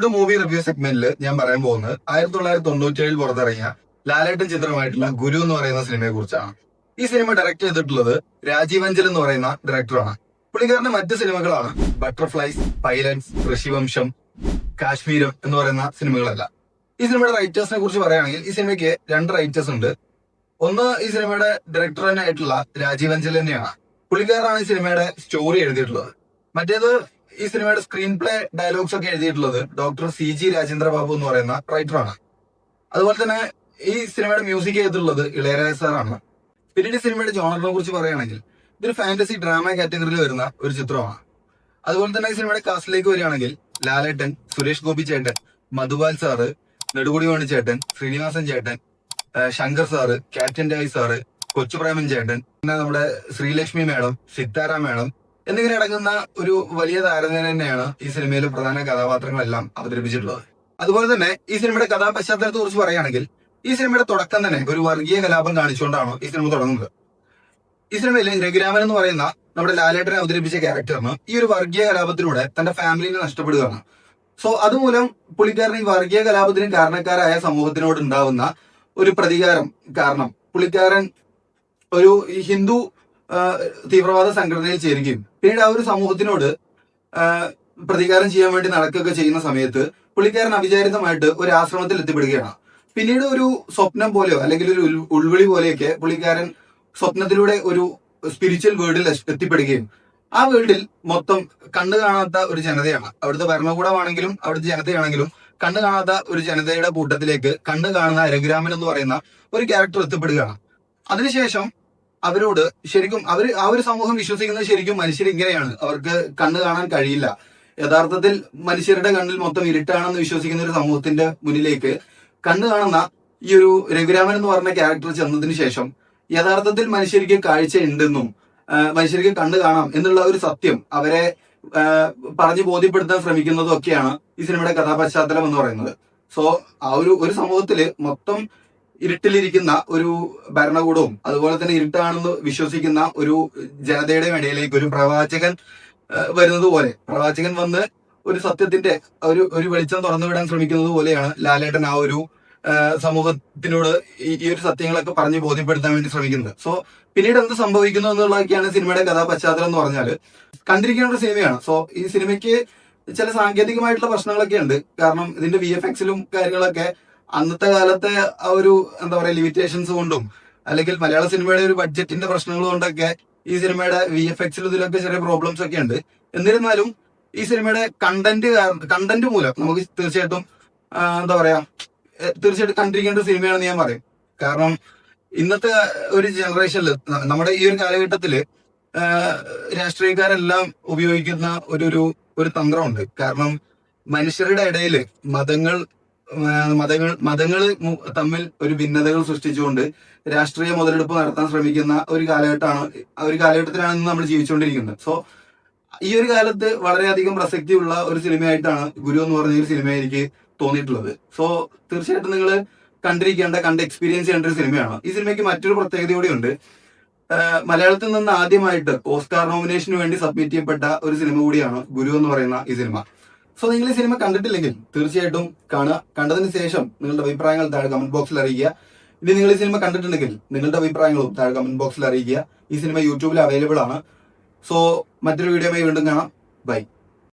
Old movie review സെഗ്മെന്റിൽ ഞാൻ പറയാൻ പോകുന്നത് 1997 പുറത്തിറങ്ങിയ ലാലേട്ടൻ ചിത്രമായിട്ടുള്ള ഗുരു എന്ന് പറയുന്ന സിനിമയെ കുറിച്ചാണ്. ഈ സിനിമ ഡയറക്ട് ചെയ്തിട്ടുള്ളത് രാജീവ് അഞ്ചൽ എന്ന് പറയുന്ന ഡയറക്ടറാണ്. പുള്ളിക്കാരന്റെ മറ്റ് സിനിമകളാണ് ബട്ടർഫ്ലൈസ്, പൈലൻസ്, ഋഷിവംശം, കാശ്മീരം എന്ന് പറയുന്ന സിനിമകളല്ല. ഈ സിനിമയുടെ റൈറ്റേഴ്സിനെ കുറിച്ച് പറയുകയാണെങ്കിൽ ഈ സിനിമയ്ക്ക് 2 റൈറ്റേഴ്സ് ഉണ്ട്. ഒന്ന് ഈ സിനിമയുടെ ഡയറക്ടർ തന്നെ ആയിട്ടുള്ള രാജീവ് അഞ്ചൽ തന്നെയാണ്. പുള്ളിക്കാരനാണ് ഈ സിനിമയുടെ സ്റ്റോറി എഴുതിയിട്ടുള്ളത്. മറ്റേത് ഈ സിനിമയുടെ സ്ക്രീൻ പ്ലേ ഡയലോഗ്സ് ഒക്കെ എഴുതിയിട്ടുള്ളത് ഡോക്ടർ CG രാജേന്ദ്ര ബാബു എന്ന് പറയുന്ന റൈറ്ററാണ്. അതുപോലെ തന്നെ ഈ സിനിമയുടെ മ്യൂസിക് ചെയ്തിട്ടുള്ളത് ഇളയരാജ സാറാണ്. പിന്നീട് ഈ സിനിമയുടെ ജോണറിനെ കുറിച്ച് പറയുകയാണെങ്കിൽ ഇതൊരു ഫാന്റസി ഡ്രാമ കാറ്റഗറിയിൽ വരുന്ന ഒരു ചിത്രമാണ്. അതുപോലെ തന്നെ ഈ സിനിമയുടെ കാസ്റ്റിലേക്ക് വരികയാണെങ്കിൽ ലാലേട്ടൻ, സുരേഷ് ഗോപി ചേട്ടൻ, മധുപാൽ സാറ്, നെടുമുടി വേണു ചേട്ടൻ, ശ്രീനിവാസൻ ചേട്ടൻ, Shankar sir, captain Rai sir, Kochupreman ചേട്ടൻ, പിന്നെ നമ്മുടെ ശ്രീലക്ഷ്മി മേഡം, സിത്താര മേഡം എന്നിങ്ങനെ അടങ്ങുന്ന ഒരു വലിയ താരനിര തന്നെയാണ് ഈ സിനിമയിലെ പ്രധാന കഥാപാത്രങ്ങളെല്ലാം അവതരിപ്പിച്ചിട്ടുള്ളത്. അതുപോലെ തന്നെ ഈ സിനിമയുടെ കഥാപശ്ചാത്തലത്തെ കുറിച്ച് പറയുകയാണെങ്കിൽ ഈ സിനിമയുടെ തുടക്കം തന്നെ ഒരു വർഗീയ കലാപം കാണിച്ചുകൊണ്ടാണ് ഈ സിനിമ തുടങ്ങുന്നത്. ഈ സിനിമയിൽ രഘുരാമൻ എന്ന് പറയുന്ന നമ്മുടെ ലാലേട്ടനെ അവതരിപ്പിച്ച ക്യാരക്ടറിന് ഈ ഒരു വർഗീയ കലാപത്തിലൂടെ തന്റെ ഫാമിലിനെ നഷ്ടപ്പെടുകയാണ്. സോ അതുമൂലം പുള്ളിക്കാരൻ ഈ വർഗീയ കലാപത്തിന് കാരണക്കാരായ സമൂഹത്തിനോട് ഉണ്ടാവുന്ന ഒരു പ്രതികാരം കാരണം പുള്ളിക്കാരൻ ഒരു ഹിന്ദു തീവ്രവാദ സംഘടനയിൽ ചേരുകയും പിന്നീട് ആ ഒരു സമൂഹത്തിനോട് പ്രതികാരം ചെയ്യാൻ വേണ്ടി നടക്കുകയൊക്കെ ചെയ്യുന്ന സമയത്ത് പുള്ളിക്കാരൻ അവിചാരിതമായിട്ട് ഒരു ആശ്രമത്തിൽ എത്തിപ്പെടുകയാണ്. പിന്നീട് ഒരു സ്വപ്നം പോലെയോ അല്ലെങ്കിൽ ഒരു ഉൾവിളി പോലെയൊക്കെ പുള്ളിക്കാരൻ സ്വപ്നത്തിലൂടെ ഒരു സ്പിരിച്വൽ വേൾഡിൽ എത്തിപ്പെടുകയും ആ വേൾഡിൽ മൊത്തം കണ്ണു കാണാത്ത ഒരു ജനതയാണ്. അവിടുത്തെ ഭരണകൂടമാണെങ്കിലും അവിടുത്തെ ജനതയാണെങ്കിലും കണ്ണു കാണാത്ത ഒരു ജനതയുടെ കൂട്ടത്തിലേക്ക് കണ്ണു കാണുന്ന രഘുരാമൻ എന്ന് പറയുന്ന ഒരു ക്യാരക്ടർ എത്തിപ്പെടുകയാണ്. അതിനുശേഷം അവരോട് ശരിക്കും ആ ഒരു സമൂഹം വിശ്വസിക്കുന്നത് ശരിക്കും മനുഷ്യർ ഇങ്ങനെയാണ്, അവർക്ക് കണ്ണു കാണാൻ കഴിയില്ല, യഥാർത്ഥത്തിൽ മനുഷ്യരുടെ കണ്ണിൽ മൊത്തം ഇരുട്ടാണെന്ന് വിശ്വസിക്കുന്ന ഒരു സമൂഹത്തിന്റെ മുന്നിലേക്ക് കണ്ണു കാണുന്ന ഈ ഒരു രഘുരാമൻ എന്ന് പറഞ്ഞ ക്യാരക്ടർ ചെന്നതിന് ശേഷം യഥാർത്ഥത്തിൽ മനുഷ്യർക്ക് കാഴ്ച ഉണ്ടെന്നും മനുഷ്യർക്ക് കണ്ണു കാണാം എന്നുള്ള ഒരു സത്യം അവരെ പറഞ്ഞു ബോധ്യപ്പെടുത്താൻ ശ്രമിക്കുന്നതും ഒക്കെയാണ് ഈ സിനിമയുടെ കഥാപശ്ചാത്തലം എന്ന് പറയുന്നത്. സോ ആ ഒരു സമൂഹത്തില് മൊത്തം ഇരുട്ടിലിരിക്കുന്ന ഒരു ഭരണകൂടവും അതുപോലെ തന്നെ ഇരുട്ടാണെന്ന് വിശ്വസിക്കുന്ന ഒരു ജനതയുടെ ഇടയിലേക്ക് ഒരു പ്രവാചകൻ വരുന്നത് പോലെ, പ്രവാചകൻ വന്ന് ഒരു സത്യത്തിന്റെ ഒരു വെളിച്ചം തുറന്നു വിടാൻ ശ്രമിക്കുന്നത് പോലെയാണ് ലാലേട്ടൻ ആ ഒരു സമൂഹത്തിനോട് ഈ ഒരു സത്യങ്ങളൊക്കെ പറഞ്ഞ് ബോധ്യപ്പെടുത്താൻ വേണ്ടി ശ്രമിക്കുന്നത്. സോ പിന്നീട് എന്ത് സംഭവിക്കുന്നു എന്നുള്ളതൊക്കെയാണ് സിനിമയുടെ കഥാപശ്ചാത്തലം എന്ന് പറഞ്ഞാല് കണ്ടിരിക്കേണ്ട ഒരു സിനിമയാണ്. സോ ഈ സിനിമയ്ക്ക് ചില സാങ്കേതികമായിട്ടുള്ള പ്രശ്നങ്ങളൊക്കെ ഉണ്ട്. കാരണം ഇതിന്റെ VFXിലും കാര്യങ്ങളൊക്കെ അന്നത്തെ കാലത്തെ ആ ഒരു എന്താ പറയാ ലിമിറ്റേഷൻസ് കൊണ്ടും അല്ലെങ്കിൽ മലയാള സിനിമയുടെ ഒരു ബഡ്ജറ്റിന്റെ പ്രശ്നങ്ങൾ കൊണ്ടൊക്കെ ഈ സിനിമയുടെ VFXിലും ഇതിലൊക്കെ ചെറിയ പ്രോബ്ലംസ് ഒക്കെ ഉണ്ട്. എന്നിരുന്നാലും ഈ സിനിമയുടെ കണ്ടന്റ് മൂലം നമുക്ക് തീർച്ചയായിട്ടും എന്താ പറയാ തീർച്ചയായിട്ടും കണ്ടിരിക്കേണ്ട ഒരു സിനിമയാണെന്ന് ഞാൻ പറയും. കാരണം ഇന്നത്തെ ഒരു ജനറേഷനിൽ നമ്മുടെ ഈ ഒരു കാലഘട്ടത്തില് രാഷ്ട്രീയക്കാരെല്ലാം ഉപയോഗിക്കുന്ന ഒരു തന്ത്രമുണ്ട്. കാരണം മനുഷ്യരുടെ ഇടയിൽ മതങ്ങൾ തമ്മിൽ ഒരു ഭിന്നതകൾ സൃഷ്ടിച്ചുകൊണ്ട് രാഷ്ട്രീയ മുതലെടുപ്പ് നടത്താൻ ശ്രമിക്കുന്ന ഒരു കാലഘട്ടത്തിലാണ് നമ്മൾ ജീവിച്ചുകൊണ്ടിരിക്കുന്നത്. സോ ഈ ഒരു കാലത്ത് വളരെയധികം പ്രസക്തിയുള്ള ഒരു സിനിമയായിട്ടാണ് ഗുരു എന്ന് പറഞ്ഞ ഒരു സിനിമ എനിക്ക് തോന്നിയിട്ടുള്ളത്. സോ തീർച്ചയായിട്ടും നിങ്ങൾ കണ്ട് എക്സ്പീരിയൻസ് ചെയ്യേണ്ട ഒരു സിനിമയാണ്. ഈ സിനിമയ്ക്ക് മറ്റൊരു പ്രത്യേകത കൂടിയുണ്ട്. മലയാളത്തിൽ നിന്ന് ആദ്യമായിട്ട് ഓസ്കാർ നോമിനേഷന് വേണ്ടി സബ്മിറ്റ് ചെയ്യപ്പെട്ട ഒരു സിനിമ കൂടിയാണ് ഗുരു എന്ന് പറയുന്ന ഈ സിനിമ. സോ നിങ്ങൾ ഈ സിനിമ കണ്ടിട്ടില്ലെങ്കിൽ തീർച്ചയായിട്ടും കാണുക. കണ്ടതിന് ശേഷം നിങ്ങളുടെ അഭിപ്രായങ്ങൾ താഴെ കമന്റ് ബോക്സിൽ അറിയിക്കുക. ഇനി നിങ്ങൾ ഈ സിനിമ കണ്ടിട്ടുണ്ടെങ്കിൽ നിങ്ങളുടെ അഭിപ്രായങ്ങളും താഴെ കമന്റ് ബോക്സിൽ അറിയിക്കുക. ഈ സിനിമ യൂട്യൂബിൽ അവൈലബിൾ ആണ്. സോ മറ്റൊരു വീഡിയോയുമായി വീണ്ടും കാണാം. ബൈ.